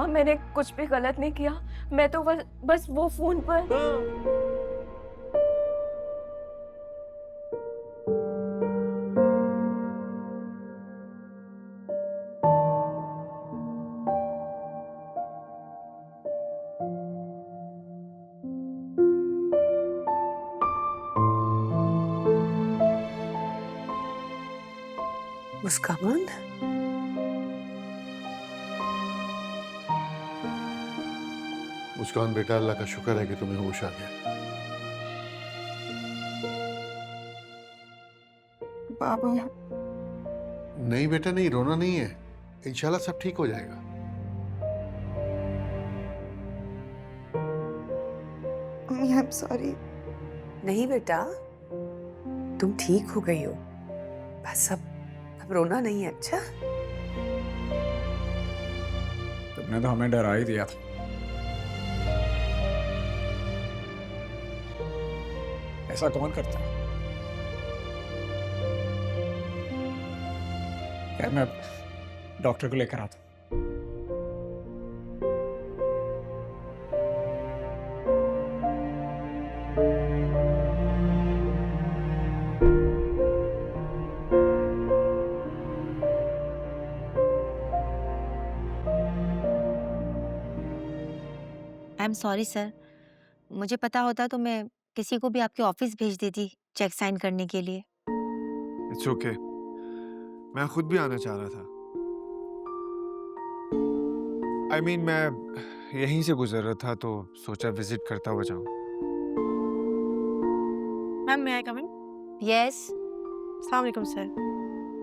माँ मैंने कुछ भी गलत नहीं किया। मैं तो बस वो फोन पर। मुस्कान, मुस्कान बेटा, अल्लाह का शुक्र है कि तुम्हें होश आ गया। बाबू, नहीं बेटा, नहीं रोना नहीं है, इंशाल्लाह सब ठीक हो जाएगा। Mummy I am sorry. नहीं बेटा, तुम ठीक हो गई हो। बस अब रोना नहीं है, अच्छा? तुमने तो हमें डरा ही दिया था। ऐसा कौन करता है? यार मैं डॉक्टर को लेकर आता हूं। आई एम सॉरी सर, मुझे पता होता तो मैं किसी को भी आपके ऑफिस भेज देती चेक साइन करने के लिए। इट्स ओके, मैं खुद भी आना चाह रहा था। मैं यहीं से गुजर रहा था तो सोचा विजिट करता हुआ जाऊं। मैम मैं आई कम इन? यस। अस्सलाम वालेकुम सर।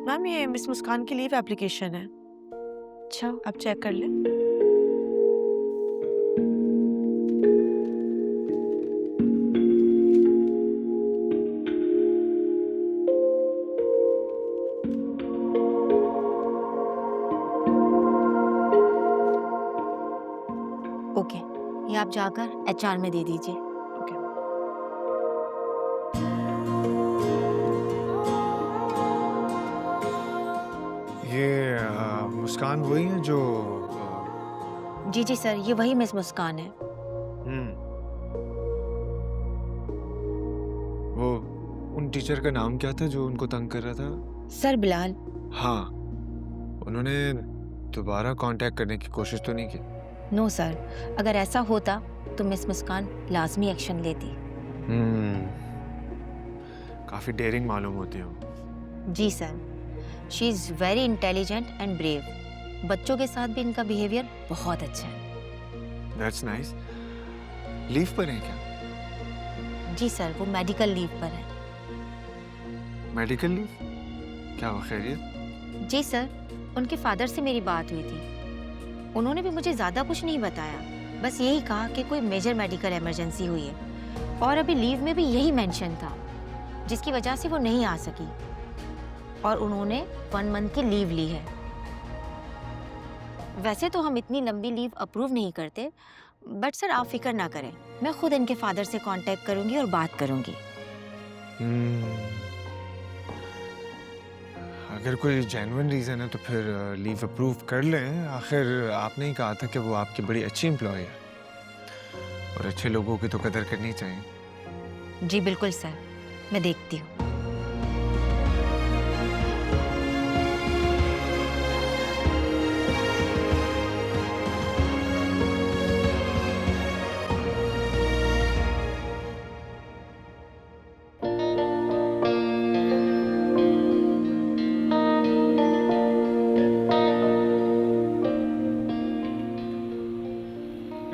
मैम ये मिस मुस्कान की लीव एप्लीकेशन है। अच्छा, आप चेक कर लें। ओके, ये आप जाकर एचआर में दे दीजिए। ओके। ये मुस्कान वही है जो जी जी सर, ये वही मिस मुस्कान है। वो उन टीचर का नाम क्या था जो उनको तंग कर रहा था? सर बिलाल। हाँ, उन्होंने दोबारा कांटेक्ट करने की कोशिश तो नहीं की? नो सर, अगर ऐसा होता तो मिस मुस्कान लाजमी एक्शन लेती। काफी डेयरिंग मालूम होती हो। जी sir, she is very intelligent and brave. बच्चों के साथ भी इनका बिहेवियर बहुत अच्छा है। That's nice. लीव पर है क्या? जी सर, वो मेडिकल लीव पर है। Medical leave? क्या हुआ, खैरियत? जी सर, उनके फादर से मेरी बात हुई थी। उन्होंने भी मुझे ज़्यादा कुछ नहीं बताया, बस यही कहा कि कोई मेजर मेडिकल इमरजेंसी हुई है और अभी लीव में भी यही मेंशन था, जिसकी वजह से वो नहीं आ सकी और उन्होंने 1 मंथ की लीव ली है। वैसे तो हम इतनी लंबी लीव अप्रूव नहीं करते, बट सर आप फिक्र ना करें, मैं खुद इनके फादर से कांटेक्ट करूंगी और बात करूंगी। अगर कोई जेन्युइन रीजन है तो फिर लीव अप्रूव कर लें। आखिर आपने ही कहा था कि वो आपकी बड़ी अच्छी एम्प्लॉय है और अच्छे लोगों की तो कदर करनी चाहिए। जी बिल्कुल सर, मैं देखती हूँ।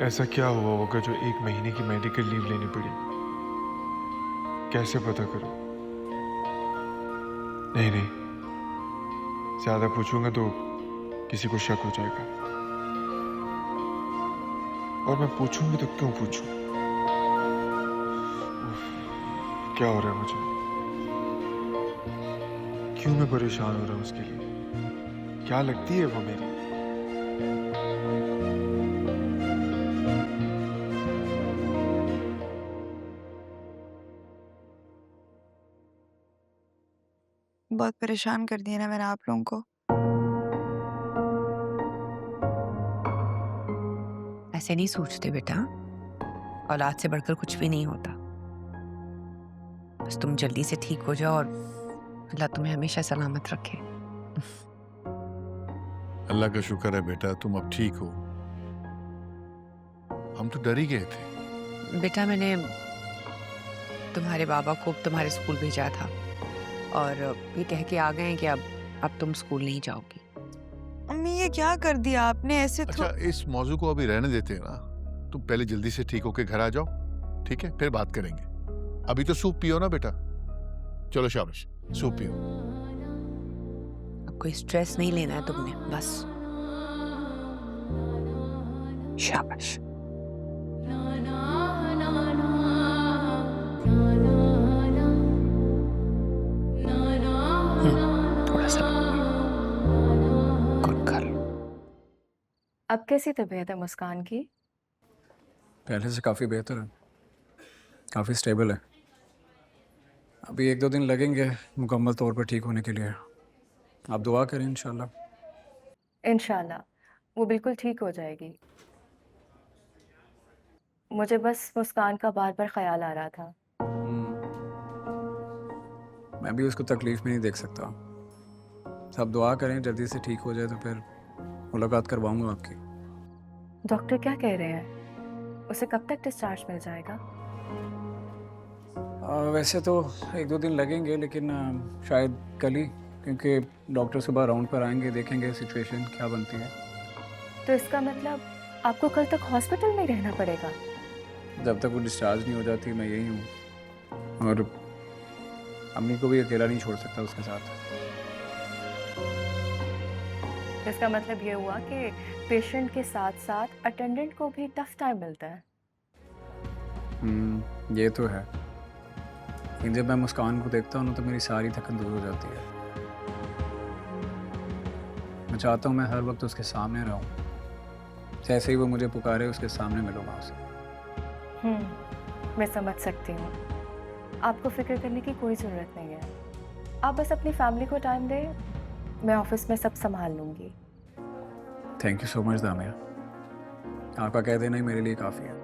ऐसा क्या हुआ होगा जो 1 महीने की मेडिकल लीव लेनी पड़ी? कैसे पता करूं? नहीं नहीं, ज्यादा पूछूंगा तो किसी को शक हो जाएगा, और मैं पूछूंगी तो क्यों पूछूं? उफ, क्या हो रहा है मुझे? क्यों मैं परेशान हो रहा हूं उसके लिए? क्या लगती है वो मेरी? बहुत परेशान कर दिया ना मैंने आप लोगों को। ऐसे नहीं सोचते बेटा, औलाद से बढ़कर कुछ भी नहीं होता। बस तुम जल्दी से ठीक हो जाओ और अल्लाह तुम्हें हमेशा सलामत रखे। अल्लाह का शुक्र है बेटा, तुम अब ठीक हो। हम तो डर ही गए थे। बेटा मैंने तुम्हारे बाबा को तुम्हारे स्कूल भेजा था और ये कह के आ गए हैं कि अब तुम स्कूल नहीं जाओगी। अम्मी ये क्या कर दिया आपने? ऐसे अच्छा, इस मौजू को अभी रहने देते हैं ना। तुम पहले जल्दी से ठीक होके घर आ जाओ, ठीक है? फिर बात करेंगे। अभी तो सूप पियो ना बेटा। चलो शाबाश, सूप पियो। अब कोई स्ट्रेस नहीं लेना है तुमने, बस। शाबाश। थोड़ा सा गुड गर्ल। अब कैसी तबीयत है मुस्कान की? पहले से काफ़ी बेहतर है, काफ़ी स्टेबल है। अभी 1-2 दिन लगेंगे मुकम्मल तौर पर ठीक होने के लिए। आप दुआ करें इंशाल्लाह। इंशाल्लाह वो बिल्कुल ठीक हो जाएगी। मुझे बस मुस्कान का बार बार ख्याल आ रहा था। मैं भी उसको तकलीफ में नहीं देख सकता। सब दुआ करें जल्दी से ठीक हो जाए, तो फिर मुलाकात करवाऊंगा आपकी। डॉक्टर क्या कह रहे हैं? उसे कब तक डिस्चार्ज मिल जाएगा? वैसे तो 1-2 दिन लगेंगे, लेकिन शायद कल ही, क्योंकि डॉक्टर सुबह राउंड पर आएंगे, देखेंगे सिचुएशन क्या बनती है। तो इसका मतलब आपको कल तक हॉस्पिटल में रहना पड़ेगा? जब तक वो डिस्चार्ज नहीं हो जाती मैं यही हूँ, और अम्मी को भी अकेला नहीं छोड़ सकता उसके साथ। इसका मतलब ये हुआ कि पेशेंट के साथ साथ अटेंडेंट को भी टफ टाइम मिलता है। ये तो है, लेकिन जब मैं मुस्कान को देखता हूँ ना तो मेरी सारी थकन दूर हो जाती है। मैं चाहता हूँ मैं हर वक्त उसके सामने रहूँ, जैसे ही वो मुझे पुकारे उसके सामने मिलूंगा उसे। मैं समझ सकती हूँ। आपको फिक्र करने की कोई ज़रूरत नहीं है। आप बस अपनी फैमिली को टाइम दें, मैं ऑफिस में सब संभाल लूँगी। थैंक यू सो मच दामिया, आपका कह देना ही मेरे लिए काफ़ी है।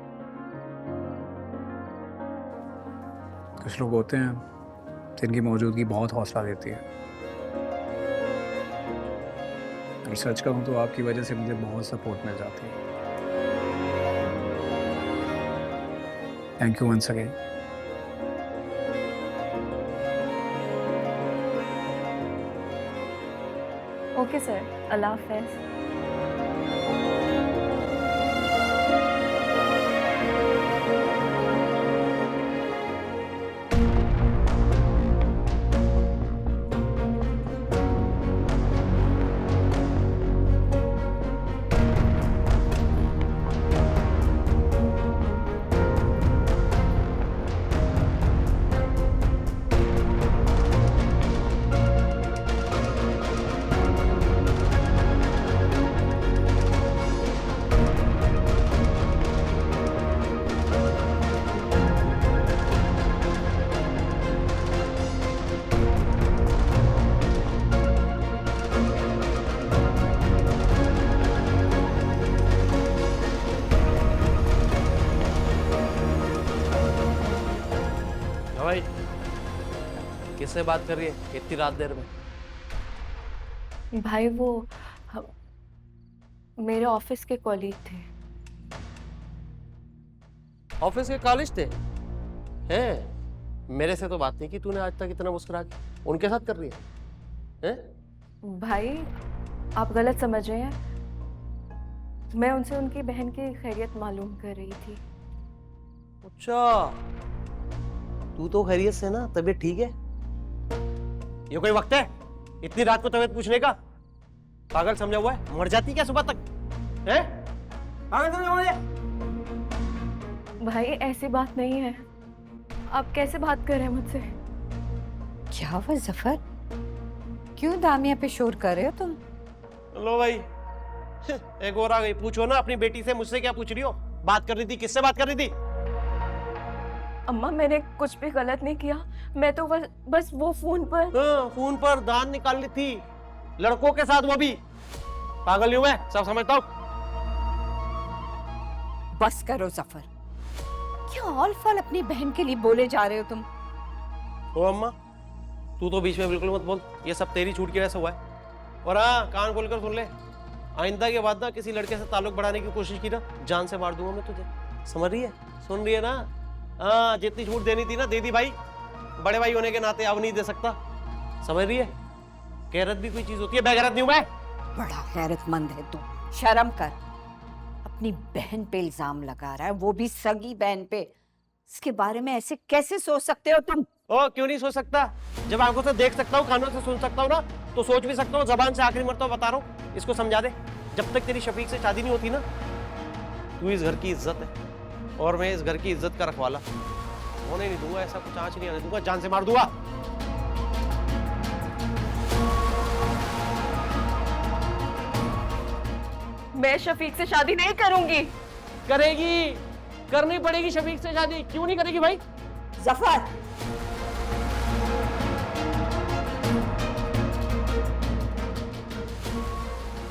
कुछ लोग होते हैं जिनकी मौजूदगी बहुत हौसला देती है, और सच कहूँ तो आपकी वजह से मुझे बहुत सपोर्ट मिल जाती है। Thank you once again. Okay sir, अल्लाह हाफ़िज़। भाई किससे बात कर रही है इतनी रात देर में? भाई वो मेरे ऑफिस के कॉलीग थे। ऑफिस के कॉलेज थे हैं? मेरे से तो बात नहीं की तूने आज तक इतना मुस्कुरा के। उनके साथ कर रही है? भाई आप गलत समझ रहे हैं। मैं उनसे उनकी बहन की खैरियत मालूम कर रही थी। अच्छा, तू तो खैरियत से ना? तबीयत ठीक है? ये कोई वक्त है इतनी रात को तबीयत पूछने का? पागल समझा हुआ है? मर जाती क्या सुबह तक? हैं? पागल समझा हुआ है? भाई ऐसी बात नहीं है। आप कैसे बात कर रहे हैं मुझसे? क्या हुआ जफर? क्यों दामिया पे शोर कर रहे हो तुम? लो भाई, एक और आ गई। पूछो ना अपनी बेटी से, मुझसे क्या पूछ रही हो? बात कर रही थी, किससे बात कर रही थी? अम्मा मैंने कुछ भी गलत नहीं किया। मैं तो बस वो फोन पर। हाँ, फोन पर दान निकाल ली थी, लड़कों के साथ, वो भी। पागल हूं मैं, सब समझता हूं। बस करो जफर, क्या ऑल फॉल अपनी बहन के लिए बोले जा रहे हो तुम? ओ अम्मा, तू तो बीच में बिल्कुल मत बोल, ये सब तेरी छूट की वजह से हुआ है। और हाँ, कान खोलकर सुन ले, आइंदा के बाद ना किसी लड़के से ताल्लुक बढ़ाने की कोशिश की ना, जान से मार दूंगा मैं तुझे। समझ रही है? सुन रही है ना? हाँ, जितनी छूट देनी थी ना दे दी भाई, बड़े भाई होने के नाते अब नहीं दे सकता। समझ रही है? गैरत भी कोई चीज होती है, बेगैरत नहीं हूं मैं। बड़ा गैरतमंद है तू, शर्म कर। अपनी बहन पे इल्जाम लगा रहा है, वो भी सगी बहन पे। इसके बारे में ऐसे कैसे सोच सकते हो तुम? ओ, क्यों नहीं सोच सकता? जब आंखों से देख सकता हूँ, कानों से सुन सकता हूँ ना, तो सोच भी सकता हूँ। जबान से आखिरी मरतबा बता रहा हूँ, इसको समझा दे। जब तक तेरी शफीक से शादी नहीं होती ना, तू इस घर की इज्जत है और मैं इस घर की इज्जत का रखवाला। होने नहीं दूंगा, ऐसा कुछ आंच नहीं आने दूंगा, जान से मार दूंगा। मैं शफीक से शादी नहीं करूंगी। करेगी, करनी पड़ेगी शफीक से शादी। क्यों नहीं करेगी भाई? जफर,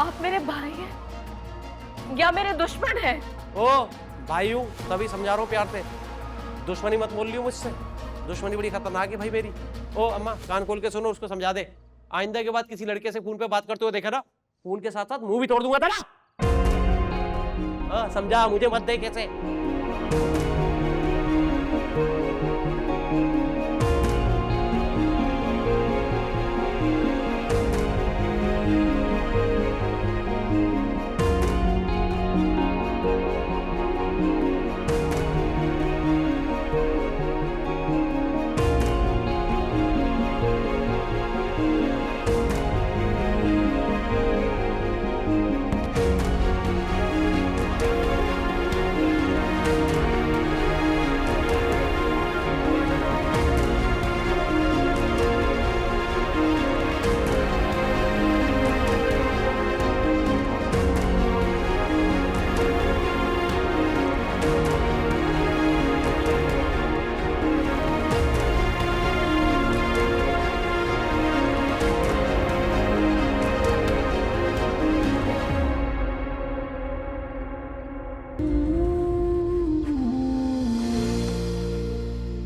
आप मेरे भाई हैं या मेरे दुश्मन हैं? ओ, भाई हूँ तभी समझा रहा हूँ प्यार से। दुश्मनी मत बोल लियो मुझसे, दुश्मनी बड़ी खतरनाक है भाई मेरी। ओ अम्मा, कान खोल के सुनो, उसको समझा दे। आइंदा के बाद किसी लड़के से फोन पे बात करते हुए देखा ना, फोन के साथ साथ मुंह भी तोड़ दूंगा तेरा। समझा, मुझे मत दे कैसे।